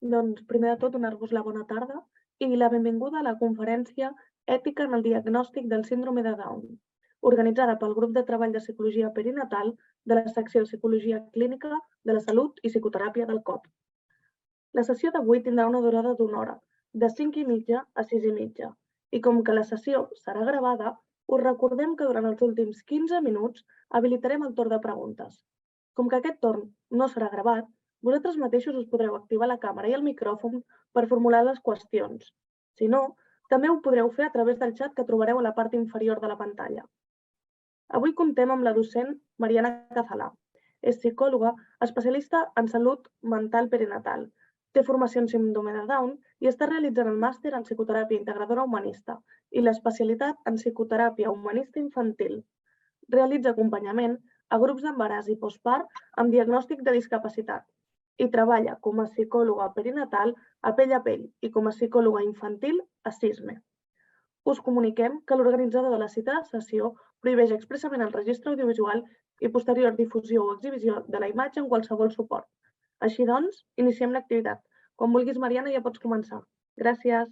Doncs, primer de tot, donar-vos la bona tarda i la benvinguda a la conferència Ètica en el diagnòstic del síndrome de Down, organitzada pel Grup de Treball de Psicologia Perinatal de la Secció de Psicologia Clínica de la Salut i Psicoteràpia del COP. La sessió d'avui tindrà una durada d'una hora, de 5:30 a 6:30, i com que la sessió serà gravada, us recordem que durant els últims 15 minuts habilitarem el torn de preguntes. Com que aquest torn no serà gravat, vosaltres mateixos us podreu activar la càmera i el micròfon per formular les qüestions. Si no, també ho podreu fer a través del xat que trobareu a la part inferior de la pantalla. Avui comptem amb la docent Mariana Cazalà. És psicòloga, especialista en salut mental perinatal. Té formació en síndrome de Down i està realitzant el màster en psicoteràpia integradora humanista i l'especialitat en psicoteràpia humanista infantil. Realitza acompanyament a grups d'embaràs i postpart amb diagnòstic de discapacitat i treballa com a psicòloga perinatal a Pell i com a psicòloga infantil a CISME. Us comuniquem que l'organitzador de la citada sessió prohibeix expressament el registre audiovisual i posterior difusió o exhibició de la imatge en qualsevol suport. Així doncs, iniciem l'activitat. Quan vulguis, Mariana, ja pots començar. Gràcies.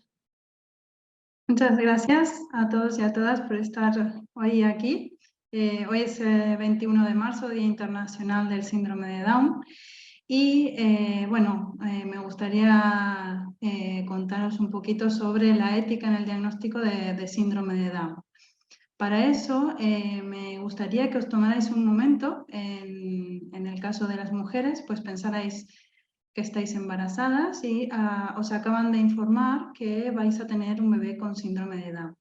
Muchas gracias a todos y a todas por estar hoy aquí. Hoy es 21 de marzo, Día Internacional del Síndrome de Down. Y me gustaría contaros un poquito sobre la ética en el diagnóstico de síndrome de Down. Para eso me gustaría que os tomarais un momento, en el caso de las mujeres, pues pensarais que estáis embarazadas y os acaban de informar que vais a tener un bebé con síndrome de Down.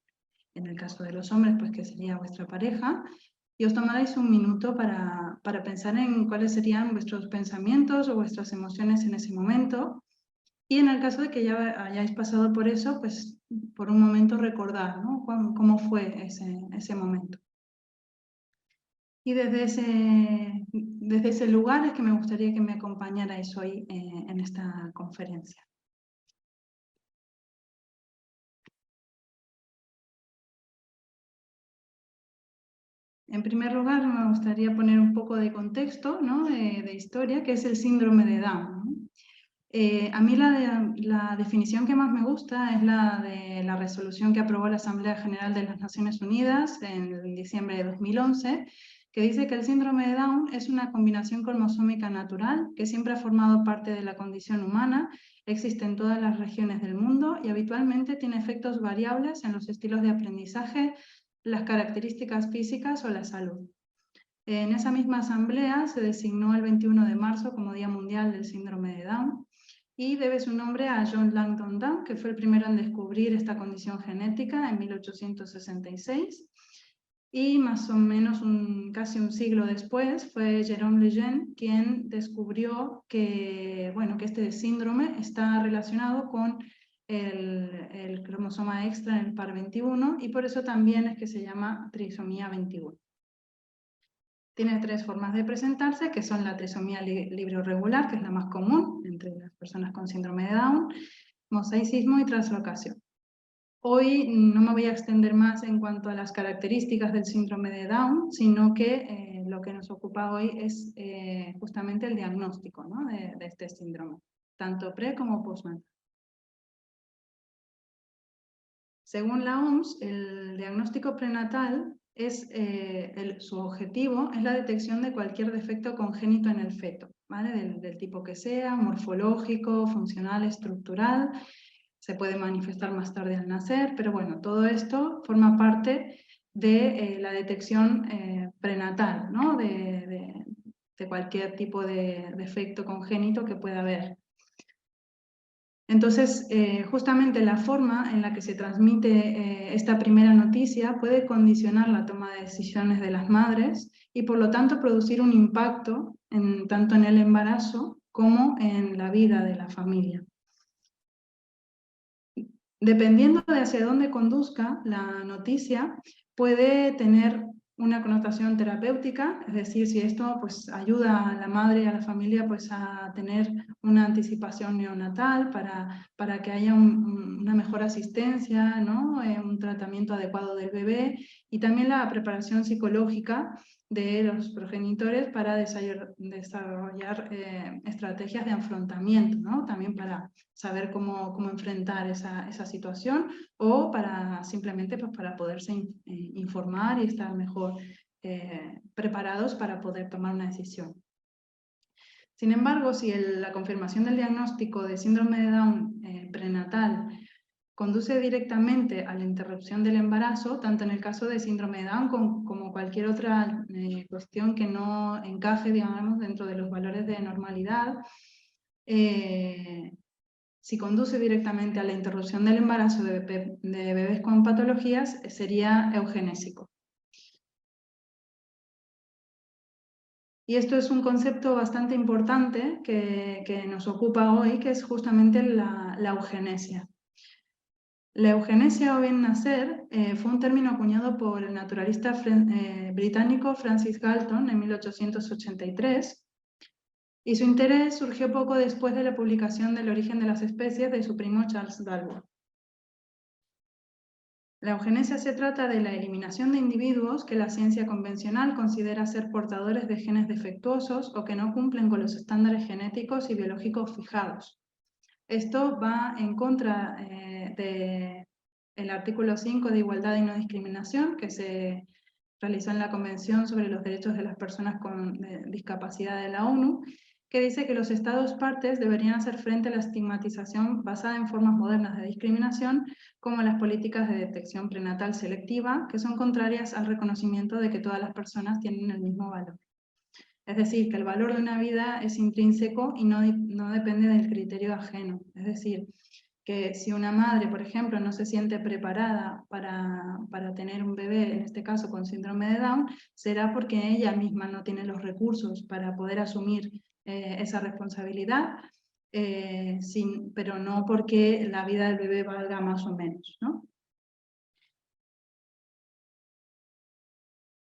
En el caso de los hombres, pues que sería vuestra pareja, y os tomaréis un minuto para pensar en cuáles serían vuestros pensamientos o vuestras emociones en ese momento. Y en el caso de que ya hayáis pasado por eso, pues por un momento recordar, ¿no? Cómo fue ese momento. Y desde ese lugar es que me gustaría que me acompañarais hoy en esta conferencia. En primer lugar, me gustaría poner un poco de contexto, ¿no? de historia, que es el síndrome de Down, ¿no? A mí la definición que más me gusta es la de la resolución que aprobó la Asamblea General de las Naciones Unidas en diciembre de 2011, que dice que el síndrome de Down es una combinación cromosómica natural que siempre ha formado parte de la condición humana, existe en todas las regiones del mundo y habitualmente tiene efectos variables en los estilos de aprendizaje, las características físicas o la salud. En esa misma asamblea se designó el 21 de marzo como Día Mundial del Síndrome de Down y debe su nombre a John Langdon Down, que fue el primero en descubrir esta condición genética en 1866. Y más o menos casi un siglo después fue Jérôme Lejeune quien descubrió que este síndrome está relacionado con el cromosoma extra en el par 21 y por eso también es que se llama trisomía 21. Tiene tres formas de presentarse, que son la trisomía libre o regular, que es la más común entre las personas con síndrome de Down, mosaicismo y translocación. Hoy no me voy a extender más en cuanto a las características del síndrome de Down, sino que lo que nos ocupa hoy es justamente el diagnóstico, ¿no? de este síndrome, tanto pre como postnatal. Según la OMS, el diagnóstico prenatal su objetivo es la detección de cualquier defecto congénito en el feto, ¿vale? del tipo que sea, morfológico, funcional, estructural. Se puede manifestar más tarde al nacer, pero bueno, todo esto forma parte de la detección prenatal, ¿no? de cualquier tipo de defecto congénito que pueda haber. Entonces, justamente la forma en la que se transmite esta primera noticia puede condicionar la toma de decisiones de las madres y por lo tanto producir un impacto tanto en el embarazo como en la vida de la familia. Dependiendo de hacia dónde conduzca la noticia, puede tener una connotación terapéutica, es decir, si esto pues, ayuda a la madre y a la familia pues, a tener una anticipación neonatal para que haya una mejor asistencia, ¿no? Un tratamiento adecuado del bebé y también la preparación psicológica de los progenitores para desarrollar estrategias de afrontamiento, ¿no? También para saber cómo enfrentar esa situación, o para simplemente pues, para poderse informar y estar mejor preparados para poder tomar una decisión. Sin embargo, si la confirmación del diagnóstico de síndrome de Down prenatal conduce directamente a la interrupción del embarazo, tanto en el caso de síndrome de Down como cualquier otra cuestión que no encaje, digamos, dentro de los valores de normalidad, si conduce directamente a la interrupción del embarazo de bebés con patologías, sería eugenésico. Y esto es un concepto bastante importante que nos ocupa hoy, que es justamente la eugenesia. La eugenesia o bien nacer fue un término acuñado por el naturalista británico Francis Galton en 1883, y su interés surgió poco después de la publicación del Origen de las especies de su primo Charles Darwin. La eugenesia se trata de la eliminación de individuos que la ciencia convencional considera ser portadores de genes defectuosos o que no cumplen con los estándares genéticos y biológicos fijados. Esto va en contra del artículo 5 de Igualdad y No Discriminación, que se realizó en la Convención sobre los Derechos de las Personas con Discapacidad de la ONU, que dice que los Estados partes deberían hacer frente a la estigmatización basada en formas modernas de discriminación, como las políticas de detección prenatal selectiva, que son contrarias al reconocimiento de que todas las personas tienen el mismo valor. Es decir, que el valor de una vida es intrínseco y no depende del criterio ajeno. Es decir, que si una madre, por ejemplo, no se siente preparada para tener un bebé, en este caso con síndrome de Down, será porque ella misma no tiene los recursos para poder asumir esa responsabilidad, pero no porque la vida del bebé valga más o menos, ¿no?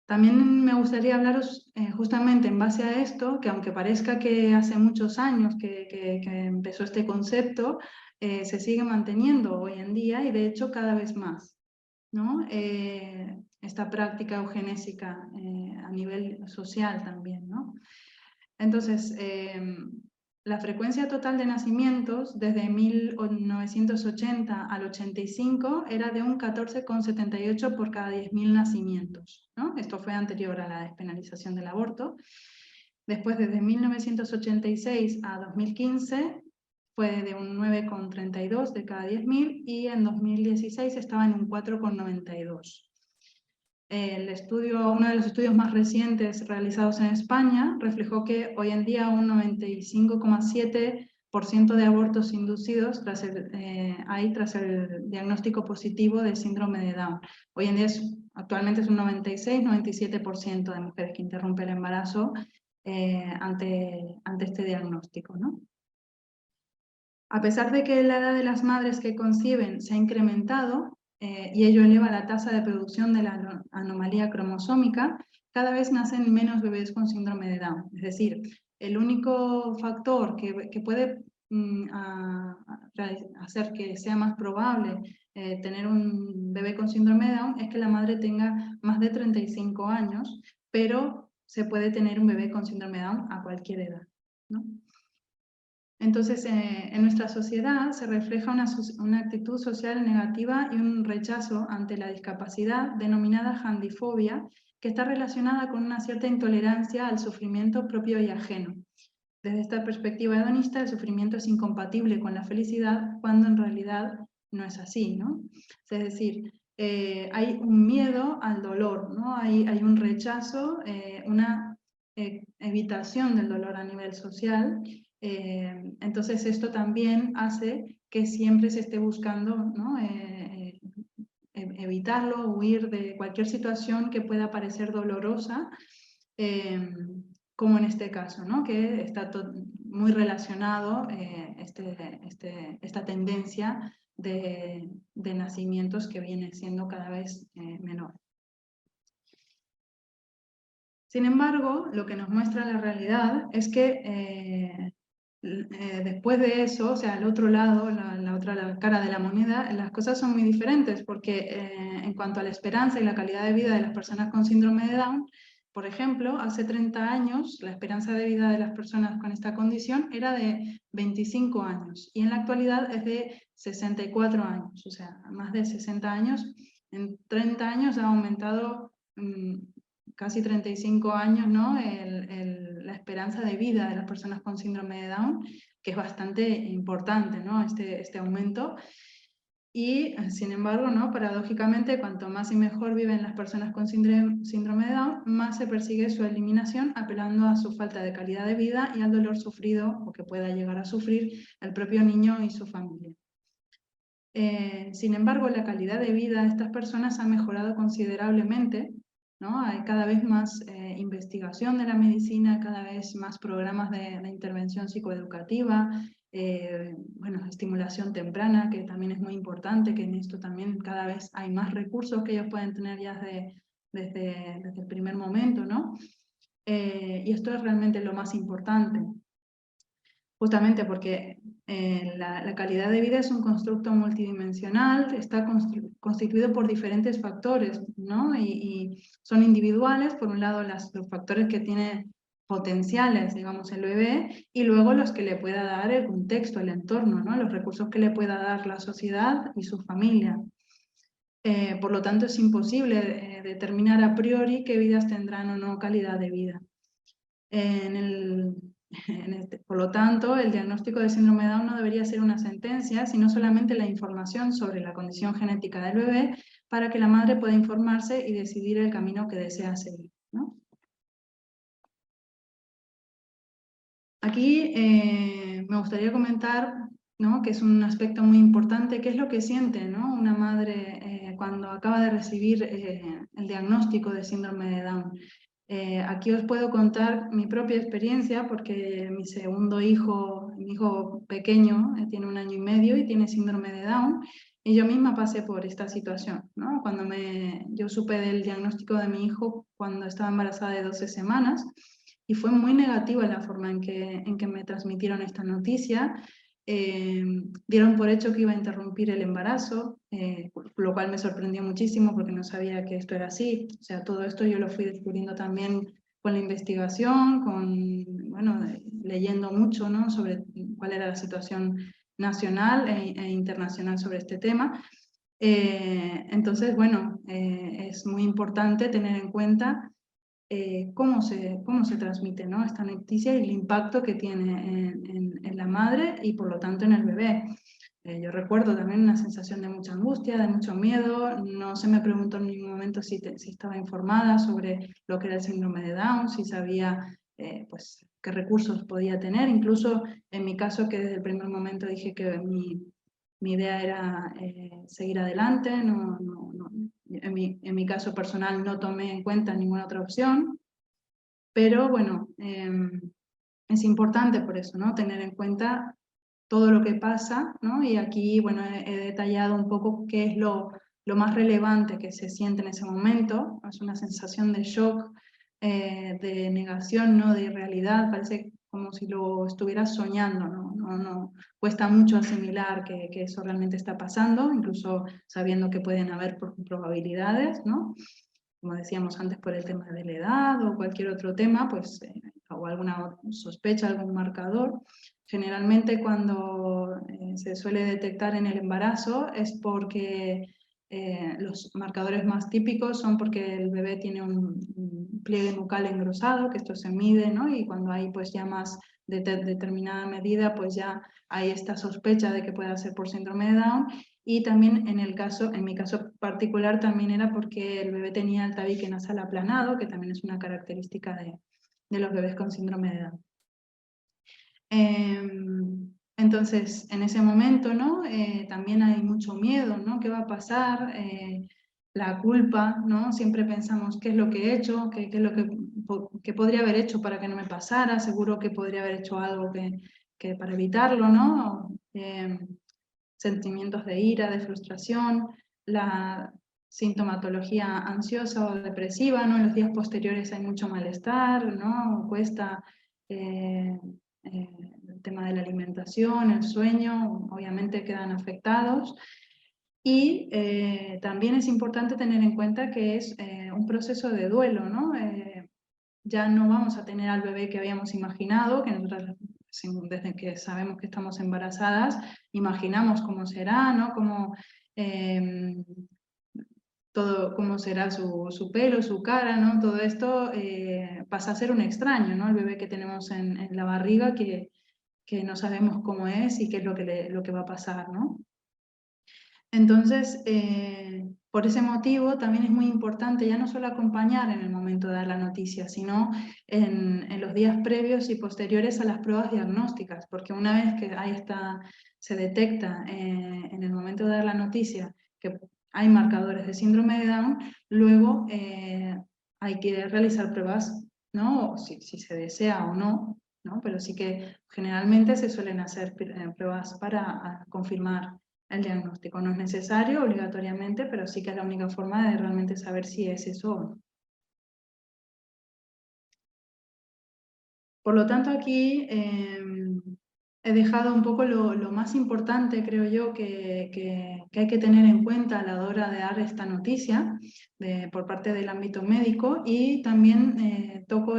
También me gustaría hablaros justamente en base a esto, que aunque parezca que hace muchos años que empezó este concepto, se sigue manteniendo hoy en día y de hecho cada vez más, ¿no? Esta práctica eugenésica a nivel social también, ¿no? Entonces, la frecuencia total de nacimientos desde 1980 al 85 era de un 14,78 por cada 10.000 nacimientos, ¿no? Esto fue anterior a la despenalización del aborto. Después, desde 1986 a 2015, fue de un 9,32 de cada 10.000 y en 2016 estaba en un 4,92. Uno de los estudios más recientes realizados en España reflejó que hoy en día un 95,7% de abortos inducidos hay tras el diagnóstico positivo de síndrome de Down. Hoy en día actualmente es un 96-97% de mujeres que interrumpen el embarazo ante este diagnóstico, ¿no? A pesar de que la edad de las madres que conciben se ha incrementado, y ello eleva la tasa de producción de la anomalía cromosómica, cada vez nacen menos bebés con síndrome de Down. Es decir, el único factor que puede hacer que sea más probable tener un bebé con síndrome de Down es que la madre tenga más de 35 años, pero se puede tener un bebé con síndrome de Down a cualquier edad, ¿no? Entonces, en nuestra sociedad se refleja una actitud social negativa y un rechazo ante la discapacidad denominada handifobia, que está relacionada con una cierta intolerancia al sufrimiento propio y ajeno. Desde esta perspectiva hedonista, el sufrimiento es incompatible con la felicidad, cuando en realidad no es así, ¿no? Es decir, hay un miedo al dolor, ¿no? Hay un rechazo, una evitación del dolor a nivel social. Entonces esto también hace que siempre se esté buscando, ¿no? Evitarlo, huir de cualquier situación que pueda parecer dolorosa, como en este caso, ¿no? Que está muy relacionado esta tendencia de nacimientos que viene siendo cada vez menor. Sin embargo, lo que nos muestra la realidad es que después de eso, o sea, al otro lado, la cara de la moneda, las cosas son muy diferentes, porque en cuanto a la esperanza y la calidad de vida de las personas con síndrome de Down, por ejemplo, hace 30 años la esperanza de vida de las personas con esta condición era de 25 años y en la actualidad es de 64 años, o sea, más de 60 años. En 30 años ha aumentado casi 35 años, ¿no? La esperanza de vida de las personas con síndrome de Down, que es bastante importante, ¿no? Este aumento. Y, sin embargo, ¿no? Paradójicamente, cuanto más y mejor viven las personas con síndrome de Down, más se persigue su eliminación, apelando a su falta de calidad de vida y al dolor sufrido o que pueda llegar a sufrir el propio niño y su familia. Sin embargo, la calidad de vida de estas personas ha mejorado considerablemente, ¿no? Hay cada vez más investigación de la medicina, cada vez más programas de intervención psicoeducativa, bueno, estimulación temprana, que también es muy importante, que en esto también cada vez hay más recursos que ellos pueden tener ya desde el primer momento, ¿no? Y esto es realmente lo más importante, justamente porque la calidad de vida es un constructo multidimensional, está constituido por diferentes factores, ¿no? Y son individuales, por un lado los factores que tiene potenciales, digamos, el bebé, y luego los que le pueda dar el contexto, el entorno, ¿no? Los recursos que le pueda dar la sociedad y su familia. Por lo tanto, es imposible determinar a priori qué vidas tendrán o no calidad de vida. Por lo tanto, el diagnóstico de síndrome de Down no debería ser una sentencia, sino solamente la información sobre la condición genética del bebé para que la madre pueda informarse y decidir el camino que desea seguir, ¿no? Aquí me gustaría comentar, ¿no? Que es un aspecto muy importante, qué es lo que siente, ¿no? Una madre cuando acaba de recibir el diagnóstico de síndrome de Down. Aquí os puedo contar mi propia experiencia porque mi segundo hijo, mi hijo pequeño, tiene 1 año y medio y tiene síndrome de Down, y yo misma pasé por esta situación, ¿no? Yo supe del diagnóstico de mi hijo cuando estaba embarazada de 12 semanas y fue muy negativa la forma en que me transmitieron esta noticia. Dieron por hecho que iba a interrumpir el embarazo, lo cual me sorprendió muchísimo porque no sabía que esto era así. O sea, todo esto yo lo fui descubriendo también con la investigación, bueno, leyendo mucho, ¿no? Sobre cuál era la situación nacional e internacional sobre este tema. Entonces, bueno, es muy importante tener en cuenta cómo se transmite, ¿no? Esta noticia y el impacto que tiene en la madre y por lo tanto en el bebé. Yo recuerdo también una sensación de mucha angustia, de mucho miedo. No se me preguntó en ningún momento si estaba informada sobre lo que era el síndrome de Down, si sabía pues, qué recursos podía tener. Incluso en mi caso, que desde el primer momento dije que mi idea era seguir adelante, en mi caso personal no tomé en cuenta ninguna otra opción, pero bueno, es importante por eso, ¿no? Tener en cuenta todo lo que pasa, ¿no? Y aquí, bueno, he detallado un poco qué es lo más relevante que se siente en ese momento. Es una sensación de shock, de negación, ¿no? De irrealidad, parece como si lo estuvieras soñando, ¿no? Cuesta mucho asimilar que eso realmente está pasando, incluso sabiendo que pueden haber probabilidades, ¿no? Como decíamos antes, por el tema de la edad o cualquier otro tema, pues, o alguna sospecha, algún marcador. Generalmente cuando se suele detectar en el embarazo es porque los marcadores más típicos son porque el bebé tiene un pliegue nucal engrosado, que esto se mide, ¿no? Y cuando hay pues ya más determinada medida, pues ya hay esta sospecha de que pueda ser por síndrome de Down. Y también en mi caso particular, también era porque el bebé tenía el tabique nasal aplanado, que también es una característica de los bebés con síndrome de Down. Entonces, en ese momento, ¿no? También hay mucho miedo, ¿no? ¿Qué va a pasar? La culpa, ¿no? Siempre pensamos qué es lo que he hecho, qué es lo que podría haber hecho para que no me pasara, seguro que podría haber hecho algo que para evitarlo, ¿no? Sentimientos de ira, de frustración, la sintomatología ansiosa o depresiva, ¿no? En los días posteriores hay mucho malestar, ¿no? Cuesta el tema de la alimentación, el sueño, obviamente quedan afectados. Y también es importante tener en cuenta que es un proceso de duelo, ¿no? ya no vamos a tener al bebé que habíamos imaginado, que nosotras desde que sabemos que estamos embarazadas, imaginamos cómo será, ¿no? Cómo será su pelo, su cara, ¿no? Todo esto pasa a ser un extraño, ¿no? El bebé que tenemos en la barriga que no sabemos cómo es y qué es lo que va a pasar, ¿no? Entonces, por ese motivo también es muy importante ya no solo acompañar en el momento de dar la noticia, sino en los días previos y posteriores a las pruebas diagnósticas, porque una vez que se detecta en el momento de dar la noticia que hay marcadores de síndrome de Down, luego hay que realizar pruebas, ¿no? Si se desea o no, ¿no? Pero sí que generalmente se suelen hacer pruebas para confirmar el diagnóstico. No es necesario obligatoriamente, pero sí que es la única forma de realmente saber si es eso o no. Por lo tanto, aquí he dejado un poco lo más importante, creo yo, que hay que tener en cuenta a la hora de dar esta noticia por parte del ámbito médico, y también toco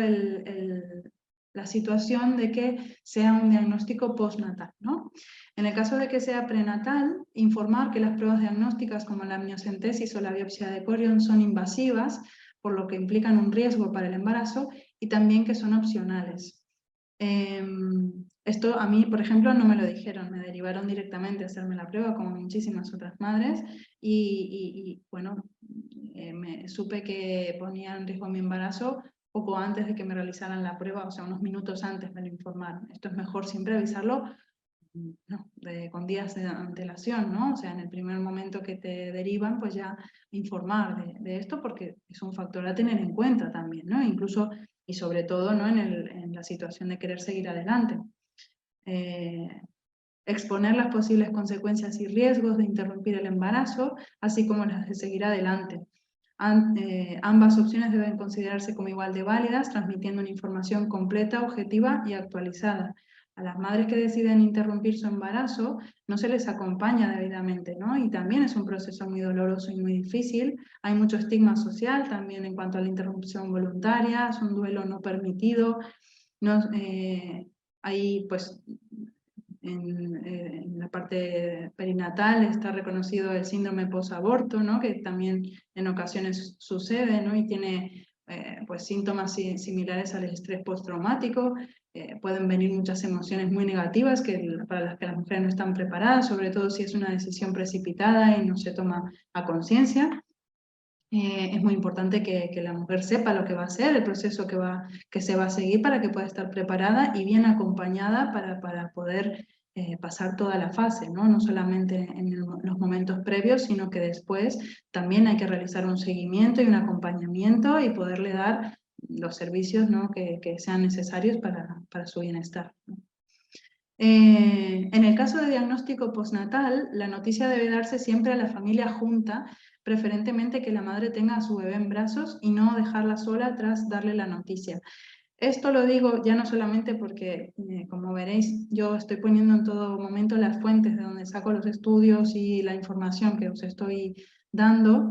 la situación de que sea un diagnóstico postnatal, ¿no? En el caso de que sea prenatal, informar que las pruebas diagnósticas como la amniocentesis o la biopsia de corión son invasivas, por lo que implican un riesgo para el embarazo, y también que son opcionales. Esto a mí, por ejemplo, no me lo dijeron, me derivaron directamente a hacerme la prueba, como muchísimas otras madres, y bueno, supe que ponía en riesgo mi embarazo poco antes de que me realizaran la prueba, o sea, unos minutos antes me lo informaron. Esto es mejor siempre avisarlo con días de antelación, ¿no? O sea, en el primer momento que te derivan, pues ya informar de esto, porque es un factor a tener en cuenta también, ¿no? Incluso y sobre todo, ¿no? en la situación de querer seguir adelante. Exponer las posibles consecuencias y riesgos de interrumpir el embarazo, así como las de seguir adelante. Ambas opciones deben considerarse como igual de válidas, transmitiendo una información completa, objetiva y actualizada. A las madres que deciden interrumpir su embarazo no se les acompaña debidamente, ¿no? Y también es un proceso muy doloroso y muy difícil. Hay mucho estigma social también en cuanto a la interrupción voluntaria, es un duelo no permitido. Hay pues en la parte perinatal está reconocido el síndrome posaborto, ¿no? Que también en ocasiones sucede, ¿no? Y tiene pues síntomas similares al estrés postraumático. Pueden venir muchas emociones muy negativas para las que las mujeres no están preparadas, sobre todo si es una decisión precipitada y no se toma a conciencia. Es muy importante que la mujer sepa lo que va a hacer, el proceso que se va a seguir, para que pueda estar preparada y bien acompañada para poder pasar toda la fase, ¿no? No solamente en los momentos previos, sino que después también hay que realizar un seguimiento y un acompañamiento y poderle dar los servicios, ¿no? que sean necesarios para su bienestar, ¿no? En el caso de diagnóstico postnatal, la noticia debe darse siempre a la familia junta, preferentemente que la madre tenga a su bebé en brazos y no dejarla sola tras darle la noticia. Esto lo digo ya no solamente porque, como veréis, yo estoy poniendo en todo momento las fuentes de donde saco los estudios y la información que os estoy dando,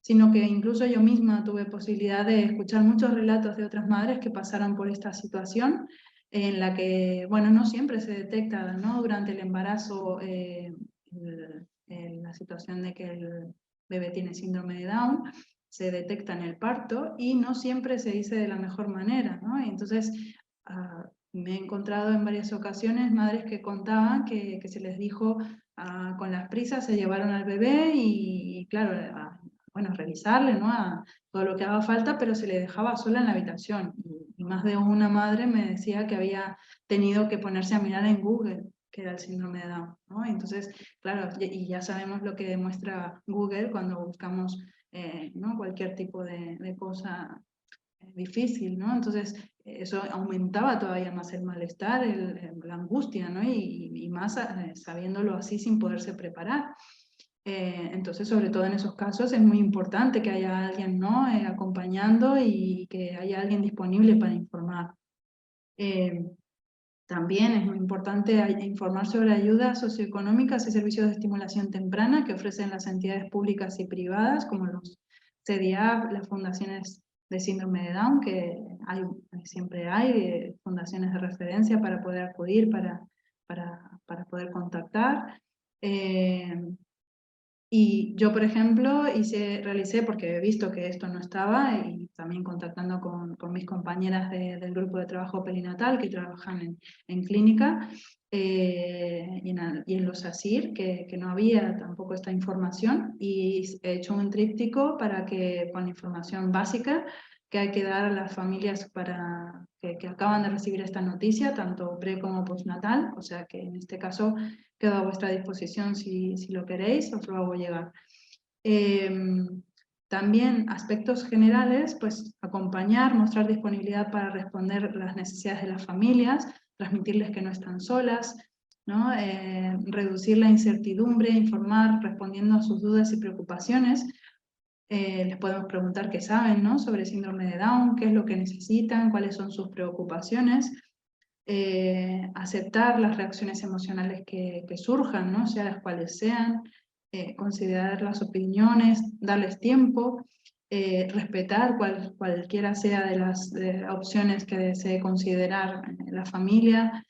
sino que incluso yo misma tuve posibilidad de escuchar muchos relatos de otras madres que pasaron por esta situación, en la que, bueno, no siempre se detecta, ¿no? Durante el embarazo la situación de que el bebé tiene síndrome de Down, se detecta en el parto y no siempre se dice de la mejor manera, ¿no? Y entonces me he encontrado en varias ocasiones madres que contaban que se les dijo con las prisas, se llevaron al bebé y claro, bueno, revisarle, ¿no? A todo lo que haga falta, pero se le dejaba sola en la habitación. Y más de una madre me decía que había tenido que ponerse a mirar en Google que era el síndrome de Down, ¿no? Entonces, claro, y ya sabemos lo que demuestra Google cuando buscamos ¿no? cualquier tipo de cosa difícil, ¿no? Entonces, eso aumentaba todavía más el malestar, la angustia, ¿no? Y más sabiéndolo así sin poderse preparar. Entonces, sobre todo en esos casos, es muy importante que haya alguien, ¿no? Acompañando y que haya alguien disponible para informar. También es muy importante informar sobre ayudas socioeconómicas y servicios de estimulación temprana que ofrecen las entidades públicas y privadas, como los CDIAP, las fundaciones síndrome de Down, que siempre hay fundaciones de referencia para poder acudir, para poder contactar. Y yo, por ejemplo, realicé, porque he visto que esto no estaba, y también contactando con mis compañeras del grupo de trabajo perinatal que trabajan en clínica, y en los ASIR, que no había tampoco esta información, y he hecho un tríptico con información básica que hay que dar a las familias que acaban de recibir esta noticia, tanto pre como postnatal, o sea que en este caso quedo a vuestra disposición si lo queréis, os lo hago llegar. También aspectos generales, pues acompañar, mostrar disponibilidad para responder las necesidades de las familias, transmitirles que no están solas, ¿no? Reducir la incertidumbre, informar respondiendo a sus dudas y preocupaciones. Les podemos preguntar qué saben, ¿no? Sobre síndrome de Down, qué es lo que necesitan, cuáles son sus preocupaciones. Aceptar las reacciones emocionales que surjan, ¿no? Sea las cuales sean, considerar las opiniones, darles tiempo, respetar cualquiera sea de las opciones que desee considerar la familia,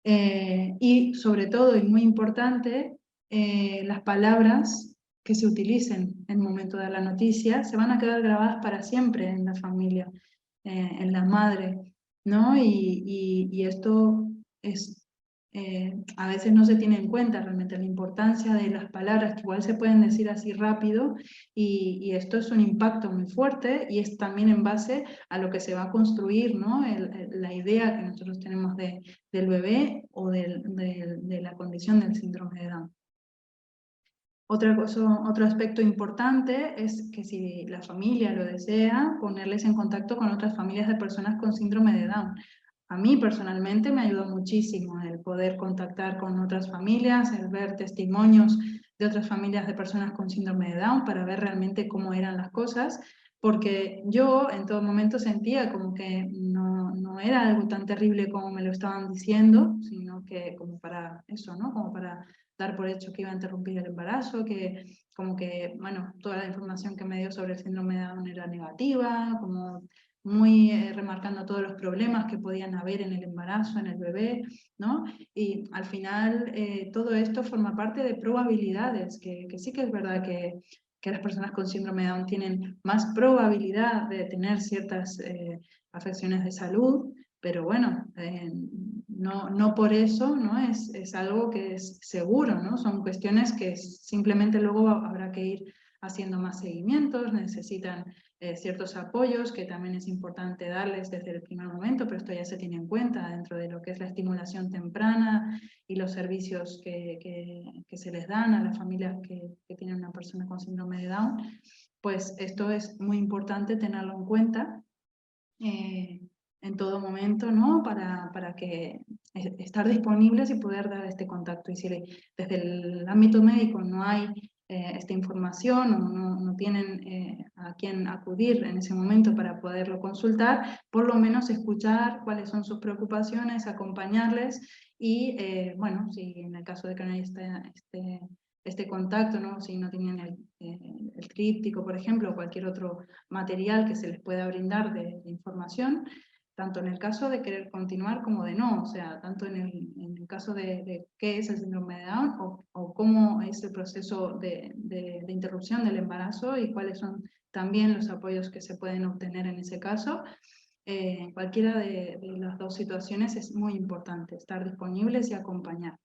y sobre todo, y muy importante, las palabras que se utilicen en el momento de la noticia se van a quedar grabadas para siempre en la familia, en la madre, ¿no? Y esto a veces no se tiene en cuenta realmente la importancia de las palabras, que igual se pueden decir así rápido, y esto es un impacto muy fuerte, y es también en base a lo que se va a construir, ¿no? La idea que nosotros tenemos del bebé o de la condición del síndrome de Down. Otro aspecto importante es que si la familia lo desea, ponerles en contacto con otras familias de personas con síndrome de Down. A mí personalmente me ayudó muchísimo el poder contactar con otras familias, el ver testimonios de otras familias de personas con síndrome de Down para ver realmente cómo eran las cosas, porque yo en todo momento sentía como que no era algo tan terrible como me lo estaban diciendo, sino que como para eso, ¿no? Como para dar por hecho que iba a interrumpir el embarazo, que como que, bueno, toda la información que me dio sobre el síndrome de Down era negativa, como muy remarcando todos los problemas que podían haber en el embarazo, en el bebé, ¿no? Y al final todo esto forma parte de probabilidades, que sí que es verdad que las personas con síndrome de Down tienen más probabilidad de tener ciertas afecciones de salud, pero bueno, no por eso, ¿no? Es algo que es seguro, ¿no? Son cuestiones que simplemente luego habrá que ir haciendo más seguimientos, necesitan ciertos apoyos que también es importante darles desde el primer momento, pero esto ya se tiene en cuenta dentro de lo que es la estimulación temprana y los servicios que se les dan a las familias que tienen una persona con síndrome de Down. Pues esto es muy importante tenerlo en cuenta en todo momento, ¿no? Para que estar disponibles y poder dar este contacto. Y si desde el ámbito médico no hay esta información o no tienen a quién acudir en ese momento para poderlo consultar, por lo menos escuchar cuáles son sus preocupaciones, acompañarles y, bueno, si en el caso de que no haya este contacto, ¿no? Si no tienen el tríptico, por ejemplo, o cualquier otro material que se les pueda brindar de información, tanto en el caso de querer continuar como de no, o sea, tanto en el caso de qué es el síndrome de Down o cómo es el proceso de interrupción del embarazo y cuáles son también los apoyos que se pueden obtener en ese caso. En cualquiera de las dos situaciones es muy importante estar disponibles y acompañar.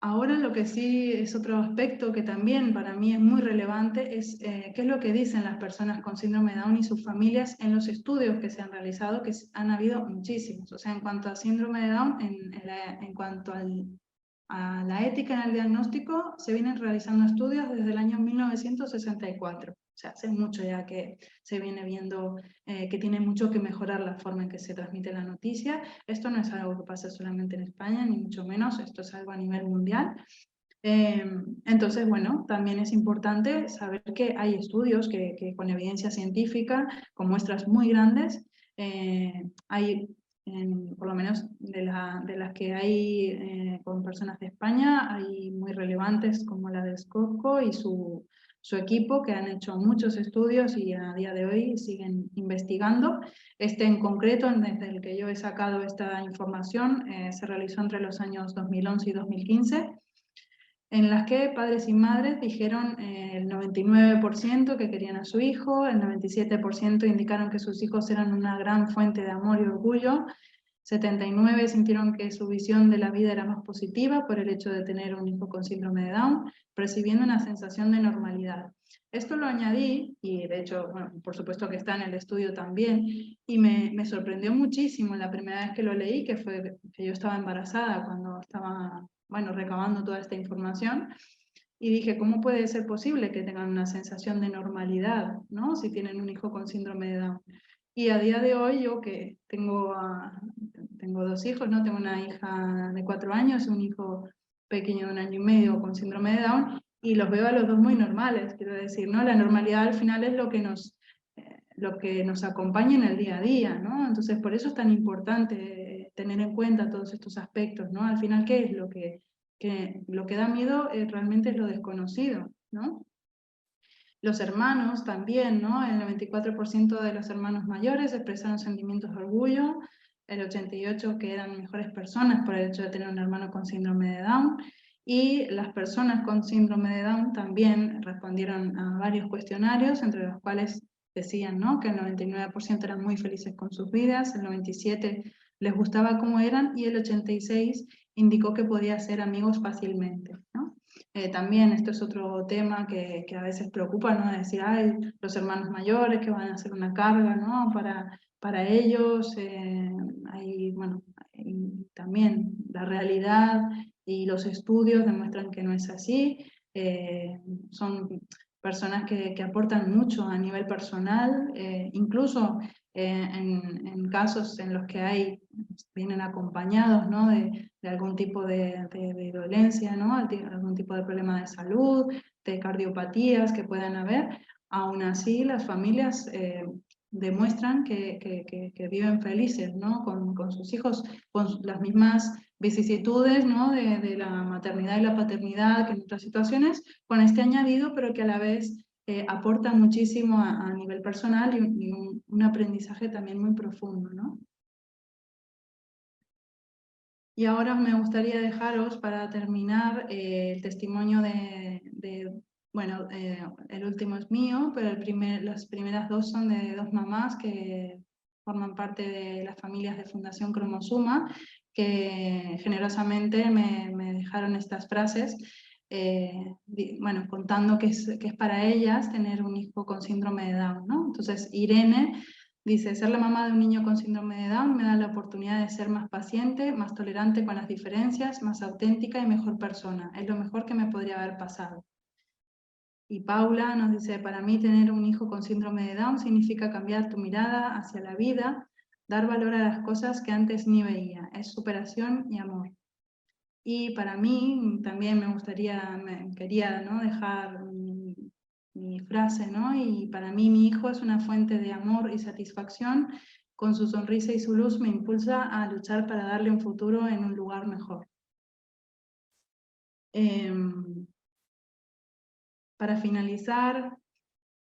Ahora lo que sí es otro aspecto que también para mí es muy relevante es qué es lo que dicen las personas con síndrome de Down y sus familias en los estudios que se han realizado, que han habido muchísimos. O sea, en cuanto a síndrome de Down, en cuanto a la ética en el diagnóstico, se vienen realizando estudios desde el año 1964. O sea, hace mucho ya que se viene viendo que tiene mucho que mejorar la forma en que se transmite la noticia. Esto no es algo que pasa solamente en España, ni mucho menos, esto es algo a nivel mundial. Entonces, bueno, también es importante saber que hay estudios que con evidencia científica, con muestras muy grandes, hay por lo menos de las que hay con personas de España, hay muy relevantes como la de Scotco y su equipo, que han hecho muchos estudios y a día de hoy siguen investigando. Este en concreto, desde el que yo he sacado esta información, se realizó entre los años 2011 y 2015, en las que padres y madres dijeron el 99% que querían a su hijo, el 97% indicaron que sus hijos eran una gran fuente de amor y orgullo, 79% sintieron que su visión de la vida era más positiva por el hecho de tener un hijo con síndrome de Down, percibiendo una sensación de normalidad. Esto lo añadí, y de hecho, bueno, por supuesto que está en el estudio también, y me sorprendió muchísimo la primera vez que lo leí, que fue que yo estaba embarazada cuando estaba, bueno, recabando toda esta información, y dije, ¿cómo puede ser posible que tengan una sensación de normalidad, ¿no? Si tienen un hijo con síndrome de Down? Y a día de hoy, yo que tengo 2 hijos, ¿no? Tengo una hija de 4 años, un hijo pequeño de 1 año y medio con síndrome de Down, y los veo a los dos muy normales, quiero decir, ¿no? La normalidad al final es lo que nos acompaña en el día a día, ¿no? Entonces, por eso es tan importante tener en cuenta todos estos aspectos, ¿no? Al final, ¿qué es lo que da miedo? Realmente es lo desconocido, ¿no? Los hermanos también, ¿no? El 94% de los hermanos mayores expresaron sentimientos de orgullo, el 88% que eran mejores personas por el hecho de tener un hermano con síndrome de Down, y las personas con síndrome de Down también respondieron a varios cuestionarios, entre los cuales decían, ¿no? Que el 99% eran muy felices con sus vidas, el 97% les gustaba cómo eran, y el 86% indicó que podía ser amigos fácilmente, ¿no? También esto es otro tema que a veces preocupa, ¿no? Decir, ay, los hermanos mayores que van a ser una carga, ¿no? Para ellos, bueno, y también la realidad y los estudios demuestran que no es así. Son personas que aportan mucho a nivel personal, incluso en casos en los que vienen acompañados, ¿no? de algún tipo de dolencia, ¿no? Algún tipo de problema de salud, de cardiopatías que puedan haber. Aún así, las familias demuestran que viven felices, ¿no? Con sus hijos, con las mismas vicisitudes, ¿no? de la maternidad y la paternidad que en otras situaciones, con este añadido, pero que a la vez aporta muchísimo a nivel personal y un aprendizaje también muy profundo, ¿no? Y ahora me gustaría dejaros para terminar el testimonio bueno, el último es mío, pero las primeras 2 son de 2 mamás que forman parte de las familias de Fundación Cromosuma, que generosamente me dejaron estas frases, bueno, contando que es para ellas tener un hijo con síndrome de Down, ¿no? Entonces, Irene dice, ser la mamá de un niño con síndrome de Down me da la oportunidad de ser más paciente, más tolerante con las diferencias, más auténtica y mejor persona. Es lo mejor que me podría haber pasado. Y Paula nos dice, para mí tener un hijo con síndrome de Down significa cambiar tu mirada hacia la vida, dar valor a las cosas que antes ni veía. Es superación y amor. Y para mí también quería, ¿no? dejar mi frase, ¿no? Y para mí mi hijo es una fuente de amor y satisfacción. Con su sonrisa y su luz me impulsa a luchar para darle un futuro en un lugar mejor. Para finalizar,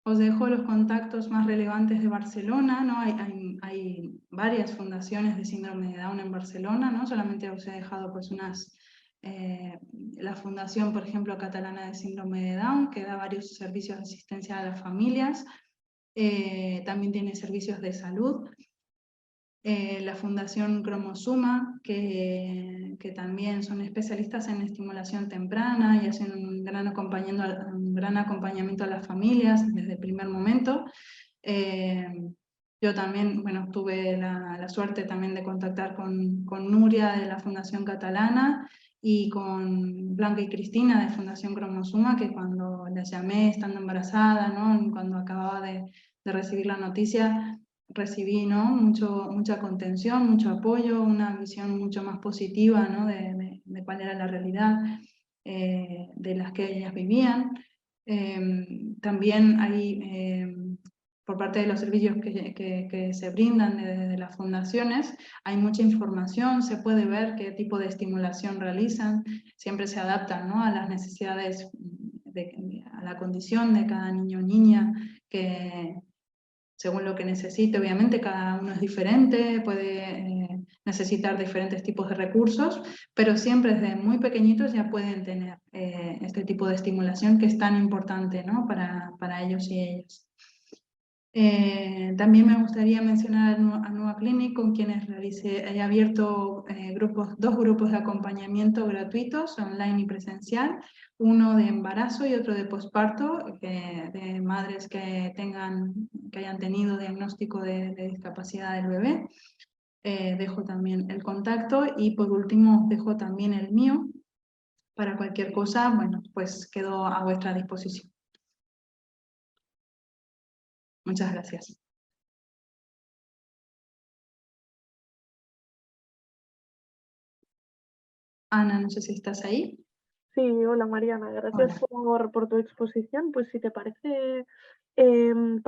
os dejo los contactos más relevantes de Barcelona, ¿no? Hay varias fundaciones de síndrome de Down en Barcelona, ¿no? Solamente os he dejado pues la Fundación, por ejemplo, Catalana de Síndrome de Down, que da varios servicios de asistencia a las familias, también tiene servicios de salud. La Fundación Cromosuma, que también son especialistas en estimulación temprana y hacen un gran acompañamiento a las familias desde el primer momento. Yo también, bueno, tuve la suerte también de contactar con Nuria de la Fundación Catalana y con Blanca y Cristina de Fundación Cromosuma, que cuando les llamé estando embarazada, ¿no? Cuando acababa de recibir la noticia, recibí, ¿no? mucha contención, mucho apoyo, una visión mucho más positiva, ¿no? de cuál era la realidad de las que ellas vivían. También hay por parte de los servicios que se brindan desde las fundaciones, hay mucha información, se puede ver qué tipo de estimulación realizan, siempre se adaptan, ¿no?, a las necesidades, a la condición de cada niño o niña, que según lo que necesite, obviamente cada uno es diferente, puede necesitar diferentes tipos de recursos, pero siempre desde muy pequeñitos ya pueden tener este tipo de estimulación que es tan importante, ¿no?, para ellos y ellas. También me gustaría mencionar a Nueva Clinic, con quienes he abierto dos grupos de acompañamiento gratuitos, online y presencial, uno de embarazo y otro de posparto, de madres que hayan tenido diagnóstico de discapacidad del bebé. Dejo también el contacto y por último dejo también el mío. Para cualquier cosa, bueno, pues quedo a vuestra disposición. Muchas gracias. Ana, no sé si estás ahí. Sí, hola Mariana, gracias Hola. por tu exposición. Pues si te parece,